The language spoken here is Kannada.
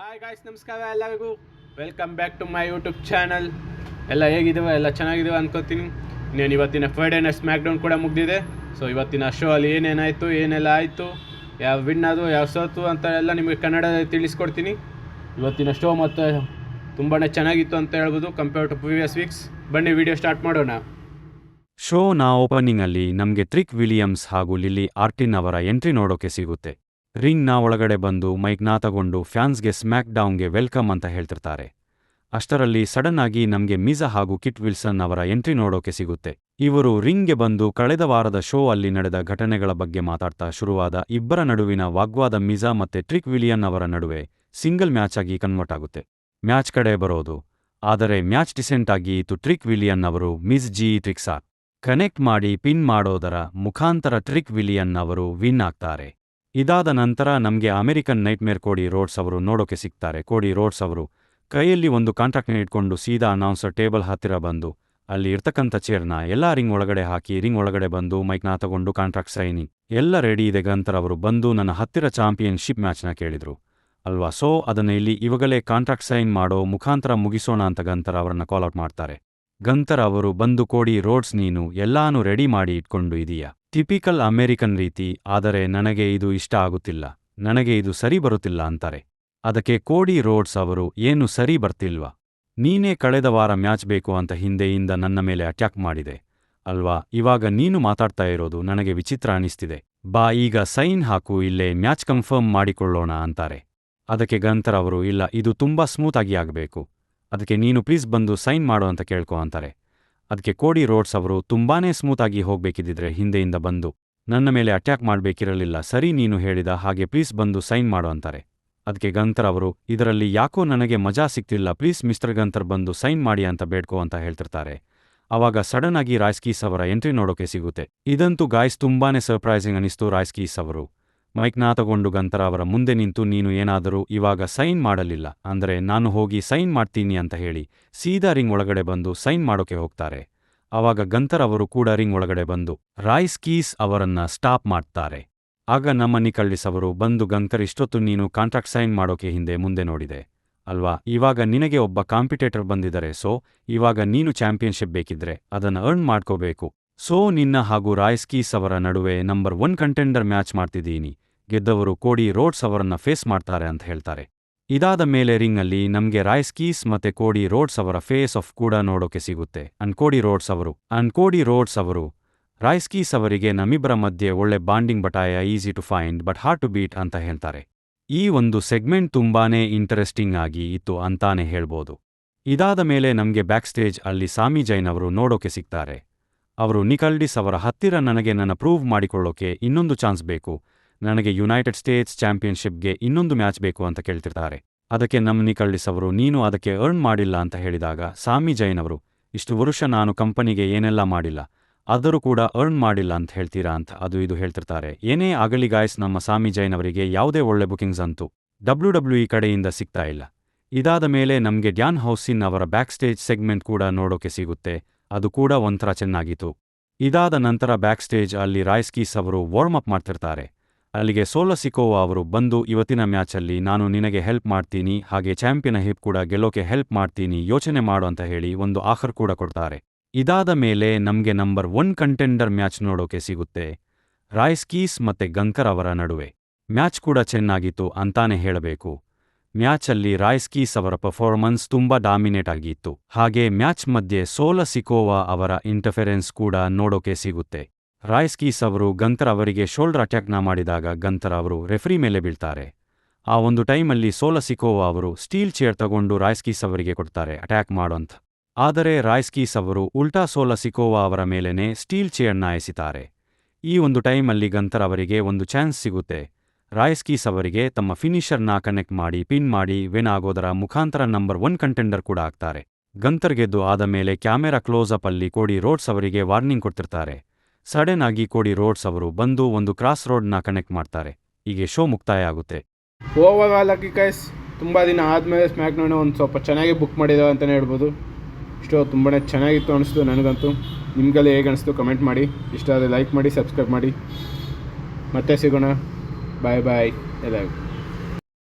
ಹಾಯ್ ಗಾಯ್ಸ್, ನಮಸ್ಕಾರ ಎಲ್ಲರಿಗೂ. Welcome back to my YouTube channel. ಎಲ್ಲ ಹೇಗಿದ್ದೀವ? ಎಲ್ಲ ಚೆನ್ನಾಗಿದ್ದೀವ ಅನ್ಕೋತೀನಿ. ಇನ್ನೇನು ಇವತ್ತಿನ ಫ್ರೈಡೇ ನೈಟ್ ಸ್ಮ್ಯಾಕ್ ಡೌನ್ ಕೂಡ ಮುಗಿದಿದೆ. ಸೊ ಇವತ್ತಿನ ಶೋ ಅಲ್ಲಿ ಏನೇನಾಯಿತು, ಏನೆಲ್ಲ ಆಯಿತು, ಯಾವ ವಿನ್ ಅದು, ಯಾವ ಸೋತು ಅಂತ ಎಲ್ಲ ನಿಮಗೆ ಕನ್ನಡದಲ್ಲಿ ತಿಳಿಸ್ಕೊಡ್ತೀನಿ. ಇವತ್ತಿನ ಶೋ ಮತ್ತು ತುಂಬಾ ಚೆನ್ನಾಗಿತ್ತು ಅಂತ ಹೇಳ್ಬೋದು ಕಂಪೇರ್ ಟು ಪ್ರೀವಿಯಸ್ ವೀಕ್ಸ್. ಬನ್ನಿ ವಿಡಿಯೋ ಸ್ಟಾರ್ಟ್ ಮಾಡೋಣ. ಶೋನ ಓಪನಿಂಗಲ್ಲಿ ನಮಗೆ ಟ್ರಿಕ್ ವಿಲಿಯಮ್ಸ್ ಹಾಗೂ ಲಿಲ್ಲಿ ಆರ್ಟಿನ್ ಅವರ ಎಂಟ್ರಿ ನೋಡೋಕೆ ಸಿಗುತ್ತೆ. ರಿಂಗ್ನ ಒಳಗಡೆ ಬಂದು ಮೈಕ್ನ ತಗೊಂಡು ಫ್ಯಾನ್ಸ್ಗೆ ಸ್ಮ್ಯಾಕ್ ಡೌನ್ಗೆ ವೆಲ್ಕಮ್ ಅಂತ ಹೇಳ್ತಿರ್ತಾರೆ. ಅಷ್ಟರಲ್ಲಿ ಸಡನ್ ಆಗಿ ನಮಗೆ ಮಿಜಾ ಹಾಗೂ ಕಿಟ್ ವಿಲ್ಸನ್ ಅವರ ಎಂಟ್ರಿ ನೋಡೋಕೆ ಸಿಗುತ್ತೆ. ಇವರು ರಿಂಗ್ಗೆ ಬಂದು ಕಳೆದ ವಾರದ ಶೋ ಅಲ್ಲಿ ನಡೆದ ಘಟನೆಗಳ ಬಗ್ಗೆ ಮಾತಾಡ್ತಾ ಶುರುವಾದ ಇಬ್ಬರ ನಡುವಿನ ವಾಗ್ವಾದ ಮಿಜಾ ಮತ್ತೆ ಟ್ರಿಕ್ ವಿಲಿಯನ್ ಅವರ ನಡುವೆ ಸಿಂಗಲ್ ಮ್ಯಾಚ್ ಆಗಿ ಕನ್ವರ್ಟ್ ಆಗುತ್ತೆ. ಮ್ಯಾಚ್ ಕಡೆ ಬರೋದು, ಆದರೆ ಮ್ಯಾಚ್ ಡಿಸೆಂಟ್ ಆಗಿ ಇತ್ತು. ಟ್ರಿಕ್ ವಿಲಿಯನ್ ಅವರು ಮಿಸ್ ಜಿ ಟ್ರಿಕ್ಸಾ ಕನೆಕ್ಟ್ ಮಾಡಿ ಪಿನ್ ಮಾಡೋದರ ಮುಖಾಂತರ ಟ್ರಿಕ್ ವಿಲಿಯನ್ ಅವರು ವಿನ್ ಆಗ್ತಾರೆ. ಇದಾದ ನಂತರ ನಮಗೆ ಅಮೆರಿಕನ್ ನೈಟ್ಮೇರ್ ಕೋಡಿ ರೋಡ್ಸ್ ಅವರು ನೋಡೋಕೆ ಸಿಗ್ತಾರೆ. ಕೋಡಿ ರೋಡ್ಸ್ ಅವರು ಕೈಯಲ್ಲಿ ಒಂದು ಕಾಂಟ್ರಾಕ್ಟ್ನ ಇಟ್ಕೊಂಡು ಸೀದಾ ಅನೌನ್ಸರ್ ಟೇಬಲ್ ಹತ್ತಿರ ಬಂದು ಅಲ್ಲಿ ಇರ್ತಕ್ಕಂಥ ಚೇರ್ನ ಎಲ್ಲ ರಿಂಗ್ ಒಳಗಡೆ ಹಾಕಿ ರಿಂಗ್ ಒಳಗಡೆ ಬಂದು ಮೈಕ್ನ ತಗೊಂಡು ಕಾಂಟ್ರಾಕ್ಟ್ ಸೈನಿಂಗ್ ಎಲ್ಲ ರೆಡಿ ಇದೆ. ಗಂತರ್ ಅವರು ಬಂದು ನನ್ನ ಹತ್ತಿರ ಚಾಂಪಿಯನ್ಶಿಪ್ ಮ್ಯಾಚ್ನ ಕೇಳಿದ್ರು ಅಲ್ವಾ, ಸೊ ಅದನ್ನ ಇಲ್ಲಿ ಇವಾಗಲೇ ಕಾಂಟ್ರಾಕ್ಟ್ ಸೈನ್ ಮಾಡೋ ಮುಖಾಂತರ ಮುಗಿಸೋಣ ಅಂತ ಗಂತರ್ ಅವರನ್ನ ಕಾಲ್ಔಟ್ ಮಾಡ್ತಾರೆ. ಗಂತರ್ ಅವರು ಬಂದು ಕೋಡಿ ರೋಡ್ಸ್, ನೀನು ಎಲ್ಲಾನು ರೆಡಿ ಮಾಡಿ ಇಟ್ಕೊಂಡು ಇದೀಯಾ, ಟಿಪಿಕಲ್ ಅಮೆರಿಕನ್ ರೀತಿ, ಆದರೆ ನನಗೆ ಇದು ಇಷ್ಟ ಆಗುತ್ತಿಲ್ಲ, ನನಗೆ ಇದು ಸರಿ ಬರುತ್ತಿಲ್ಲ ಅಂತಾರೆ. ಅದಕ್ಕೆ ಕೋಡಿ ರೋಡ್ಸ್ ಅವರು, ಏನು ಸರಿ ಬರ್ತಿಲ್ವಾ, ನೀನೇ ಕಳೆದ ವಾರ ಮ್ಯಾಚ್ ಬೇಕು ಅಂತ ಹಿಂದೆಯಿಂದ ನನ್ನ ಮೇಲೆ ಅಟ್ಯಾಕ್ ಮಾಡಿದೆ ಅಲ್ವಾ, ಇವಾಗ ನೀನು ಮಾತಾಡ್ತಾ ಇರೋದು ನನಗೆ ವಿಚಿತ್ರ ಅನಿಸ್ತಿದೆ, ಬಾ ಈಗ ಸೈನ್ ಹಾಕು, ಇಲ್ಲೇ ಮ್ಯಾಚ್ ಕನ್ಫರ್ಮ್ ಮಾಡಿಕೊಳ್ಳೋಣ ಅಂತಾರೆ. ಅದಕ್ಕೆ ಗಂತರ್ ಅವರು, ಇಲ್ಲ ಇದು ತುಂಬಾ ಸ್ಮೂತ್ ಆಗಿ ಆಗಬೇಕು, ಅದಕ್ಕೆ ನೀನು ಪ್ಲೀಸ್ ಬಂದು ಸೈನ್ ಮಾಡು ಅಂತ ಕೇಳ್ಕೊ ಅಂತಾರೆ. ಅದಕ್ಕೆ ಕೋಡಿ ರೋಡ್ಸ್ ಅವರು, ತುಂಬಾನೇ ಸ್ಮೂತ್ ಆಗಿ ಹೋಗ್ಬೇಕಿದ್ದಿದ್ರೆ ಹಿಂದೆಯಿಂದ ಬಂದು ನನ್ನ ಮೇಲೆ ಅಟ್ಯಾಕ್ ಮಾಡಬೇಕಿರಲಿಲ್ಲ, ಸರಿ ನೀನು ಹೇಳಿದ ಹಾಗೆ ಪ್ಲೀಸ್ ಬಂದು ಸೈನ್ ಮಾಡು ಅಂತಾರೆ. ಅದಕ್ಕೆ ಗಂತರ್ ಅವರು, ಇದರಲ್ಲಿ ಯಾಕೋ ನನಗೆ ಮಜಾ ಸಿಗ್ತಿಲ್ಲ, ಪ್ಲೀಸ್ ಮಿಸ್ಟರ್ ಗಂತರ್ ಬಂದು ಸೈನ್ ಮಾಡಿ ಅಂತ ಬೇಡ್ಕೋ ಅಂತ ಹೇಳ್ತಿರ್ತಾರೆ. ಆವಾಗ ಸಡನ್ ಆಗಿ ರಾಯ್ಸ್ಕೀಸ್ ಅವರ ಎಂಟ್ರಿ ನೋಡೋಕೆ ಸಿಗುತ್ತೆ. ಇದಂತೂ ಗಾಯ್ಸ್ ತುಂಬಾನೇ ಸರ್ಪ್ರೈಸಿಂಗ್ ಅನಿಸ್ತು. ರಾಯ್ಸ್ಕೀಸ್ ಅವರು ಮೈಕ್ನ ತಗೊಂಡು ಗಂತರ್ ಅವರ ಮುಂದೆ ನಿಂತು, ನೀನು ಏನಾದರೂ ಇವಾಗ ಸೈನ್ ಮಾಡಲಿಲ್ಲ ಅಂದರೆ ನಾನು ಹೋಗಿ ಸೈನ್ ಮಾಡ್ತೀನಿ ಅಂತ ಹೇಳಿ ಸೀದಾ ರಿಂಗ್ ಒಳಗಡೆ ಬಂದು ಸೈನ್ ಮಾಡೋಕೆ ಹೋಗ್ತಾರೆ. ಆವಾಗ ಗಂತರ್ ಅವರು ಕೂಡ ರಿಂಗ್ ಒಳಗಡೆ ಬಂದು ರಾಯ್ಸ್ಕೀಸ್ ಅವರನ್ನ ಸ್ಟಾಪ್ ಮಾಡ್ತಾರೆ. ಆಗ ನಮ್ಮ ನಿಕಲ್ಡಿಸ್ ಅವರು ಬಂದು, ಗಂತರ್ ಇಷ್ಟೊತ್ತು ನೀನು ಕಾಂಟ್ರಾಕ್ಟ್ ಸೈನ್ ಮಾಡೋಕೆ ಹಿಂದೆ ಮುಂದೆ ನೋಡಿದೆ ಅಲ್ವಾ, ಇವಾಗ ನಿನಗೆ ಒಬ್ಬ ಕಾಂಪಿಟೇಟರ್ ಬಂದಿದ್ದಾರೆ, ಸೊ ಇವಾಗ ನೀನು ಚಾಂಪಿಯನ್ಶಿಪ್ ಬೇಕಿದ್ರೆ ಅದನ್ನ ಅರ್ನ್ ಮಾಡ್ಕೋಬೇಕು, ಸೊ ನಿನ್ನ ಹಾಗೂ ರಾಯ್ಸ್ಕೀಸ್ ಅವರ ನಡುವೆ ನಂಬರ್ 1 ಕಂಟೆಂಡರ್ ಮ್ಯಾಚ್ ಮಾಡ್ತಿದ್ದೀನಿ, ಗೆದ್ದವರು ಕೋಡಿ ರೋಡ್ಸ್ ಅವರನ್ನ ಫೇಸ್ ಮಾಡ್ತಾರೆ ಅಂತ ಹೇಳ್ತಾರೆ. ಇದಾದ ಮೇಲೆ ರಿಂಗಲ್ಲಿ ನಮಗೆ ರಾಯ್ಸ್ಕೀಸ್ ಮತ್ತೆ ಕೋಡಿ ರೋಡ್ಸ್ ಅವರ ಫೇಸ್ ಆಫ್ ಕೂಡ ನೋಡೋಕೆ ಸಿಗುತ್ತೆ. ಕೋಡಿ ರೋಡ್ಸ್ ಅವರು ರಾಯ್ಸ್ಕೀಸ್ ಅವರಿಗೆ ನಮ್ಮಿಬ್ಬರ ಮಧ್ಯೆ ಒಳ್ಳೆ ಬಾಂಡಿಂಗ್ ಬಟಾಯ, easy to find but hard to beat ಅಂತ ಹೇಳ್ತಾರೆ. ಈ ಒಂದು ಸೆಗ್ಮೆಂಟ್ ತುಂಬಾನೇ ಇಂಟರೆಸ್ಟಿಂಗ್ ಆಗಿ ಇತ್ತು ಅಂತಾನೆ ಹೇಳ್ಬೋದು. ಇದಾದ ಮೇಲೆ ನಮಗೆ ಬ್ಯಾಕ್ ಸ್ಟೇಜ್ ಅಲ್ಲಿ ಸಾಮಿ ಜೈನ್ ಅವರು ನೋಡೋಕೆ ಸಿಗ್ತಾರೆ. ಅವರು ನಿಕಲ್ಡಿಸ್ ಅವರ ಹತ್ತಿರ, ನನಗೆ ನನ್ನ ಪ್ರೂವ್ ಮಾಡಿಕೊಳ್ಳೋಕೆ ಇನ್ನೊಂದು ಚಾನ್ಸ್ ಬೇಕು, ನನಗೆ ಯುನೈಟೆಡ್ ಸ್ಟೇಟ್ಸ್ ಚಾಂಪಿಯನ್ಶಿಪ್ಗೆ ಇನ್ನೊಂದು ಮ್ಯಾಚ್ ಬೇಕು ಅಂತ ಕೇಳ್ತಿರ್ತಾರೆ. ಅದಕ್ಕೆ ನಮ್ಮ ನಿಕಲ್ಡಿಸ್ ಅವರು, ನೀನು ಅದಕ್ಕೆ ಅರ್ನ್ ಮಾಡಿಲ್ಲ ಅಂತ ಹೇಳಿದಾಗ ಸಾಮಿ ಜೈನ್ ಅವರು, ಇಷ್ಟು ವರ್ಷ ನಾನು ಕಂಪನಿಗೆ ಏನೆಲ್ಲ ಮಾಡಿಲ್ಲ ಆದರೂ ಕೂಡ ಅರ್ನ್ ಮಾಡಿಲ್ಲ ಅಂತ ಹೇಳ್ತೀರಾ ಅಂತ ಅದು ಇದು ಹೇಳ್ತಿರ್ತಾರೆ. ಏನೇ ಆಗಲಿ ಗಾಯ್ಸ್, ನಮ್ಮ ಸಾಮಿ ಜೈನ್ ಅವರಿಗೆ ಯಾವುದೇ ಒಳ್ಳೆ ಬುಕಿಂಗ್ಸ್ ಅಂತೂ WWE ಕಡೆಯಿಂದ ಸಿಗ್ತಾ ಇಲ್ಲ. ಇದಾದ ಮೇಲೆ ನಮಗೆ ಡ್ಯಾನ್ ಹೌಸಿನ್ ಅವರ ಬ್ಯಾಕ್ ಸ್ಟೇಜ್ ಸೆಗ್ಮೆಂಟ್ ಕೂಡ ನೋಡೋಕೆ ಸಿಗುತ್ತೆ. ಅದು ಕೂಡ ಒಂಥರ ಚೆನ್ನಾಗಿತ್ತು. ಇದಾದ ನಂತರ ಬ್ಯಾಕ್ ಸ್ಟೇಜ್ ಅಲ್ಲಿ ರಾಯ್ಸ್ಕೀಸ್ ಅವರು ವಾರ್ಮ್ ಅಪ್ ಮಾಡ್ತಿರ್ತಾರೆ. ಅಲ್ಲಿಗೆ ಸೋಲಾ ಸಿಕೋವಾ ಅವರು ಬಂದು, ಇವತ್ತಿನ ಮ್ಯಾಚಲ್ಲಿ ನಾನು ನಿನಗೆ ಹೆಲ್ಪ್ ಮಾಡ್ತೀನಿ, ಹಾಗೆ ಚಾಂಪಿಯನ್ ಹಿಪ್ ಕೂಡ ಗೆಲ್ಲೋಕೆ ಹೆಲ್ಪ್ ಮಾಡ್ತೀನಿ, ಯೋಚನೆ ಮಾಡು ಅಂತ ಹೇಳಿ ಒಂದು ಆಫರ್ ಕೂಡ ಕೊಡ್ತಾರೆ. ಇದಾದ ಮೇಲೆ ನಮಗೆ ನಂಬರ್ 1 ಕಂಟೆಂಡರ್ ಮ್ಯಾಚ್ ನೋಡೋಕೆ ಸಿಗುತ್ತೆ, ರಾಯ್ಸ್ಕೀಸ್ ಮತ್ತೆ ಗಂತರ್ ಅವರ ನಡುವೆ. ಮ್ಯಾಚ್ ಕೂಡ ಚೆನ್ನಾಗಿತ್ತು ಅಂತಾನೆ ಹೇಳಬೇಕು. ಮ್ಯಾಚಲ್ಲಿ ರಾಯ್ಸ್ಕೀಸ್ ಅವರ ಪರ್ಫಾರ್ಮೆನ್ಸ್ ತುಂಬಾ ಡಾಮಿನೇಟ್ ಆಗಿತ್ತು. ಹಾಗೆ ಮ್ಯಾಚ್ ಮಧ್ಯೆ ಸೋಲಾ ಸಿಕೋವಾ ಅವರ ಇಂಟರ್ಫೆರೆನ್ಸ್ ಕೂಡ ನೋಡೋಕೆ ಸಿಗುತ್ತೆ. ರಾಯ್ಸ್ಕೀಸ್ ಅವರು ಗಂತರ್ ಅವರಿಗೆ ಶೋಲ್ಡರ್ ಅಟ್ಯಾಕ್ನ ಮಾಡಿದಾಗ ಗಂತರ್ ಅವರು ರೆಫ್ರಿ ಮೇಲೆ ಬೀಳ್ತಾರೆ. ಆ ಒಂದು ಟೈಮಲ್ಲಿ ಸೋಲಾ ಸಿಕೋವಾ ಅವರು ಸ್ಟೀಲ್ ಚೇರ್ ತಗೊಂಡು ರಾಯ್ಸ್ಕೀಸ್ ಅವರಿಗೆ ಕೊಡ್ತಾರೆ ಅಟ್ಯಾಕ್ ಮಾಡೋಂಥ. ಆದರೆ ರಾಯ್ಸ್ಕೀಸ್ ಅವರು ಉಲ್ಟಾ ಸೋಲಾ ಸಿಕೋವಾ ಅವರ ಮೇಲೇನೆ ಸ್ಟೀಲ್ ಚೇರ್ನ ಎಸಿತಾರೆ. ಈ ಒಂದು ಟೈಮಲ್ಲಿ ಗಂತರ್ ಅವರಿಗೆ ಒಂದು ಚಾನ್ಸ್ ಸಿಗುತ್ತೆ. ರಾಯ್ಸ್ಕೀಸ್ ಅವರಿಗೆ ತಮ್ಮ ಫಿನಿಷರ್ನ ಕನೆಕ್ಟ್ ಮಾಡಿ ಪಿನ್ ಮಾಡಿ ವಿನ್ ಆಗೋದರ ಮುಖಾಂತರ ನಂಬರ್ 1 ಕಂಟೆಂಡರ್ ಕೂಡ ಆಗ್ತಾರೆ. ಗಂತರ್ ಗೆದ್ದು ಆದ ಮೇಲೆ ಕ್ಯಾಮೆರಾ ಕ್ಲೋಸ್ಅಪ್ ಅಲ್ಲಿ ಕೋಡಿ ರೋಡ್ಸ್ ಅವರಿಗೆ ವಾರ್ನಿಂಗ್ ಕೊಡ್ತಿರ್ತಾರೆ. ಸಡನ್ ಆಗಿ ಕೋಡಿ ರೋಡ್ಸ್ ಅವರು ಬಂದು ಒಂದು ಕ್ರಾಸ್ ರೋಡ್ನ ಕನೆಕ್ಟ್ ಮಾಡ್ತಾರೆ. ಹೀಗೆ ಶೋ ಮುಕ್ತಾಯ ಆಗುತ್ತೆ. ಓವರ್ ಆಲ್ ಆಗಿ ಗೈಸ್, ತುಂಬ ದಿನ ಆದಮೇಲೆ ಸ್ಮ್ಯಾಕ್ ಡೌನ್ ಒಂದು ಸ್ವಲ್ಪ ಚೆನ್ನಾಗಿ ಬುಕ್ ಮಾಡಿದ್ದಾವೆ ಅಂತಲೇ ಹೇಳ್ಬೋದು. ಶೋ ತುಂಬಾ ಚೆನ್ನಾಗಿತ್ತು ಅನಿಸ್ತು ನನಗಂತೂ. ನಿಮಗೆಲ್ಲ ಹೇಗೆ ಅನಿಸ್ತು ಕಮೆಂಟ್ ಮಾಡಿ, ಇಷ್ಟ ಆದರೆ ಲೈಕ್ ಮಾಡಿ, ಸಬ್ಸ್ಕ್ರೈಬ್ ಮಾಡಿ. ಮತ್ತೆ ಸಿಗೋಣ, ಬಾಯ್ ಬಾಯ್ ಎಲ್ಲರಿಗೂ.